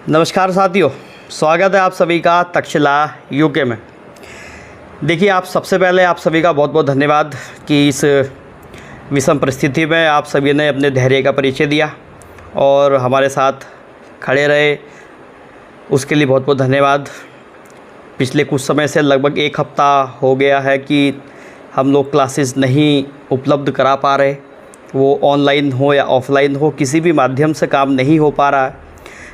नमस्कार साथियों, स्वागत है आप सभी का तक्षशिला यूके में। देखिए, आप सबसे पहले आप सभी का बहुत बहुत धन्यवाद कि इस विषम परिस्थिति में आप सभी ने अपने धैर्य का परिचय दिया और हमारे साथ खड़े रहे, उसके लिए बहुत बहुत धन्यवाद। पिछले कुछ समय से लगभग एक हफ़्ता हो गया है कि हम लोग क्लासेस नहीं उपलब्ध करा पा रहे, वो ऑनलाइन हो या ऑफ़लाइन हो, किसी भी माध्यम से काम नहीं हो पा रहा है।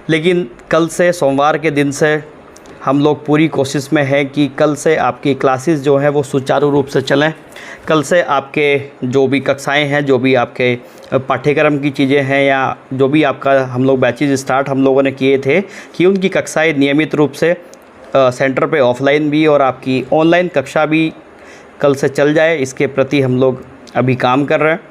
लेकिन कल से सोमवार के दिन से हम लोग पूरी कोशिश में हैं कि कल से आपकी क्लासेस जो हैं वो सुचारू रूप से चलें। कल से आपके जो भी कक्षाएं हैं, जो भी आपके पाठ्यक्रम की चीज़ें हैं या जो भी आपका हम लोग बैचेज स्टार्ट हम लोगों ने किए थे कि उनकी कक्षाएं नियमित रूप से सेंटर पे ऑफ़लाइन भी और आपकी ऑनलाइन कक्षा भी कल से चल जाए, इसके प्रति हम लोग अभी काम कर रहे हैं।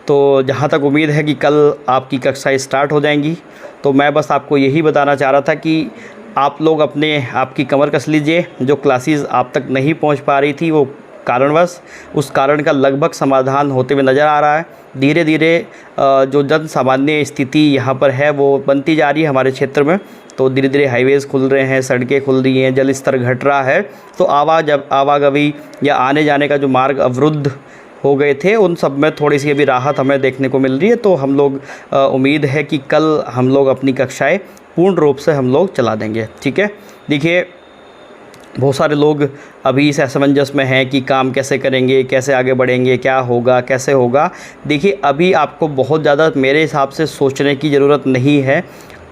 तो जहाँ तक उम्मीद है कि कल आपकी कक्षाएं स्टार्ट हो जाएंगी, तो मैं बस आपको यही बताना चाह रहा था कि आप लोग आपकी कमर कस लीजिए। जो क्लासेस आप तक नहीं पहुँच पा रही थी वो कारणवश, उस कारण का लगभग समाधान होते हुए नज़र आ रहा है। धीरे धीरे जो जन सामान्य स्थिति यहाँ पर है वो बनती जा रही है हमारे क्षेत्र में। तो धीरे धीरे हाईवेज़ खुल रहे हैं, सड़कें खुल रही हैं, जल स्तर घट रहा है, तो आवागवी या आने जाने का जो मार्ग अवरुद्ध हो गए थे उन सब में थोड़ी सी अभी राहत हमें देखने को मिल रही है। तो हम लोग उम्मीद है कि कल हम लोग अपनी कक्षाएं पूर्ण रूप से हम लोग चला देंगे। ठीक है, देखिए, बहुत सारे लोग अभी इस असमंजस में हैं कि काम कैसे करेंगे, कैसे आगे बढ़ेंगे, क्या होगा, कैसे होगा। देखिए, अभी आपको बहुत ज़्यादा मेरे हिसाब से सोचने की ज़रूरत नहीं है।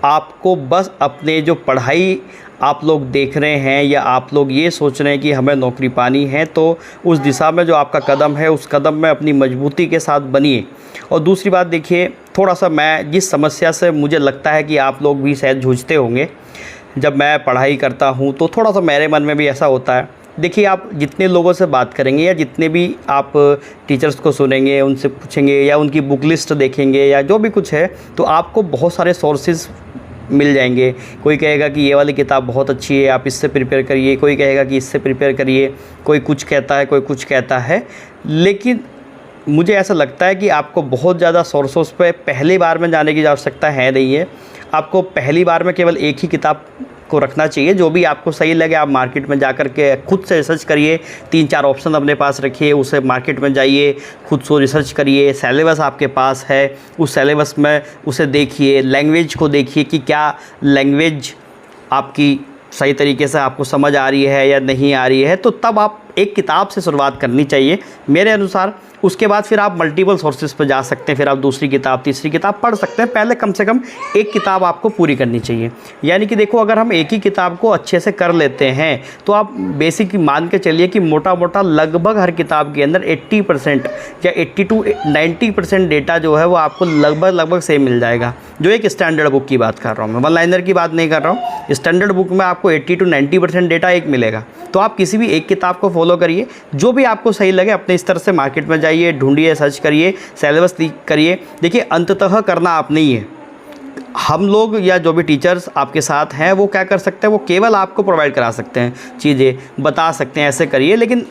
आपको बस अपने जो पढ़ाई आप लोग देख रहे हैं या आप लोग ये सोच रहे हैं कि हमें नौकरी पानी है, तो उस दिशा में जो आपका कदम है उस कदम में अपनी मजबूती के साथ बनिए। और दूसरी बात, देखिए, थोड़ा सा मैं जिस समस्या से मुझे लगता है कि आप लोग भी शायद जूझते होंगे, जब मैं पढ़ाई करता हूँ तो थोड़ा सा मेरे मन में भी ऐसा होता है। देखिए, आप जितने लोगों से बात करेंगे या जितने भी आप टीचर्स को सुनेंगे, उनसे पूछेंगे या उनकी बुक लिस्ट देखेंगे या जो भी कुछ है, तो आपको बहुत सारे सोर्सेज मिल जाएंगे। कोई कहेगा कि ये वाली किताब बहुत अच्छी है, आप इससे प्रिपेयर करिए, कोई कहेगा कि इससे प्रिपेयर करिए, कोई कुछ कहता है, कोई कुछ कहता है। लेकिन मुझे ऐसा लगता है कि आपको बहुत ज़्यादा सोर्सेस पे पहली बार में जाने की आवश्यकता है नहीं है। आपको पहली बार में केवल एक ही किताब को रखना चाहिए। जो भी आपको सही लगे आप मार्केट में जा कर के खुद से रिसर्च करिए, 3-4 ऑप्शन अपने पास रखिए, उसे मार्केट में जाइए, खुद से रिसर्च करिए। सिलेबस आपके पास है, उस सिलेबस में उसे देखिए, लैंग्वेज को देखिए कि क्या लैंग्वेज आपकी सही तरीके से आपको समझ आ रही है या नहीं आ रही है। तो तब आप एक किताब से शुरुआत करनी चाहिए मेरे अनुसार। उसके बाद फिर आप मल्टीपल सोर्सेज पर जा सकते हैं, फिर आप दूसरी किताब, तीसरी किताब पढ़ सकते हैं। पहले कम से कम एक किताब आपको पूरी करनी चाहिए। यानी कि देखो, अगर हम एक ही किताब को अच्छे से कर लेते हैं तो आप बेसिक मान के चलिए कि मोटा मोटा लगभग हर किताब के अंदर 80% या 80 to 90% डेटा जो है वो आपको लगभग सेम मिल जाएगा। जो एक स्टैंडर्ड बुक की बात कर रहा हूँ मैं, वन लाइनर की बात नहीं कर रहा हूँ। स्टैंडर्ड बुक में आपको 80 to 90% डेटा एक मिलेगा। तो आप किसी भी एक किताब को फॉलो करिए, जो भी आपको सही लगे अपने स्तर से मार्केट में जाइए, ढूंढिए, सर्च करिए, सिलेबस करिए। देखिए, अंततः करना आप नहीं है, हम लोग या जो भी टीचर्स आपके साथ हैं वो क्या कर सकते हैं, वो केवल आपको प्रोवाइड करा सकते हैं, चीज़ें बता सकते हैं, ऐसे करिए। लेकिन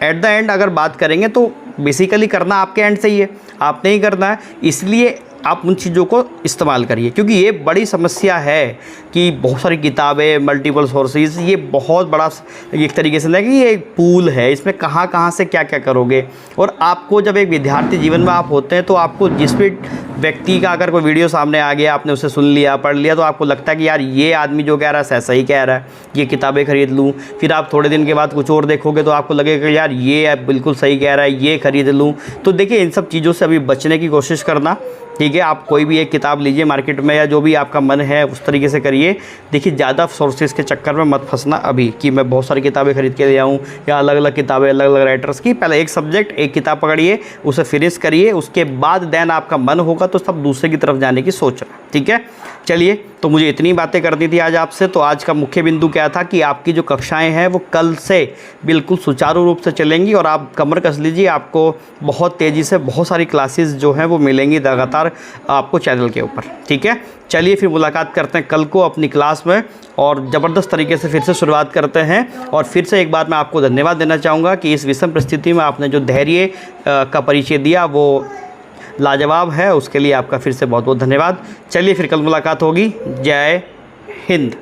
एट द एंड अगर बात करेंगे तो बेसिकली करना आपके एंड से ही है, आपने ही करना है। इसलिए आप उन चीज़ों को इस्तेमाल करिए, क्योंकि ये बड़ी समस्या है कि बहुत सारी किताबें, मल्टीपल सोर्सेज, ये बहुत बड़ा एक तरीके से ना कि ये एक पूल है, इसमें कहाँ कहाँ से क्या क्या करोगे। और आपको जब एक विद्यार्थी जीवन में आप होते हैं तो आपको जिस भी व्यक्ति का अगर कोई वीडियो सामने आ गया, आपने उसे सुन लिया, पढ़ लिया, तो आपको लगता है कि यार ये आदमी जो कह रहा है सही कह रहा है, ये किताबें खरीद लूँ। फिर आप थोड़े दिन के बाद कुछ और देखोगे तो आपको लगेगा यार ये बिल्कुल सही कह रहा है, ये खरीद लूँ। तो देखिए, इन सब चीज़ों से अभी बचने की कोशिश करना। ठीक है, आप कोई भी एक किताब लीजिए मार्केट में या जो भी आपका मन है उस तरीके से करिए। देखिए, ज़्यादा सोर्सेज के चक्कर में मत फंसना अभी कि मैं बहुत सारी किताबें खरीद के ले आऊँ या अलग अलग किताबें अलग अलग राइटर्स की। पहले एक सब्जेक्ट, एक किताब पकड़िए, उसे फिनिश करिए, उसके बाद देन आपका मन होगा तो सब दूसरे की तरफ जाने की सोच रहा है। ठीक है, चलिए, तो मुझे इतनी बातें करनी थी आज आपसे। तो आज का मुख्य बिंदु क्या था कि आपकी जो कक्षाएं हैं वो कल से बिल्कुल सुचारू रूप से चलेंगी और आप कमर कस लीजिए। आपको बहुत तेज़ी से बहुत सारी क्लासेस जो हैं वो मिलेंगी लगातार आपको चैनल के ऊपर। ठीक है, चलिए फिर मुलाकात करते हैं कल को अपनी क्लास में और ज़बरदस्त तरीके से फिर से शुरुआत करते हैं। और फिर से एक बार मैं आपको धन्यवाद देना चाहूँगा कि इस विषम परिस्थिति में आपने जो धैर्य का परिचय दिया वो लाजवाब है, उसके लिए आपका फिर से बहुत बहुत धन्यवाद। चलिए फिर कल मुलाकात होगी। जय हिंद।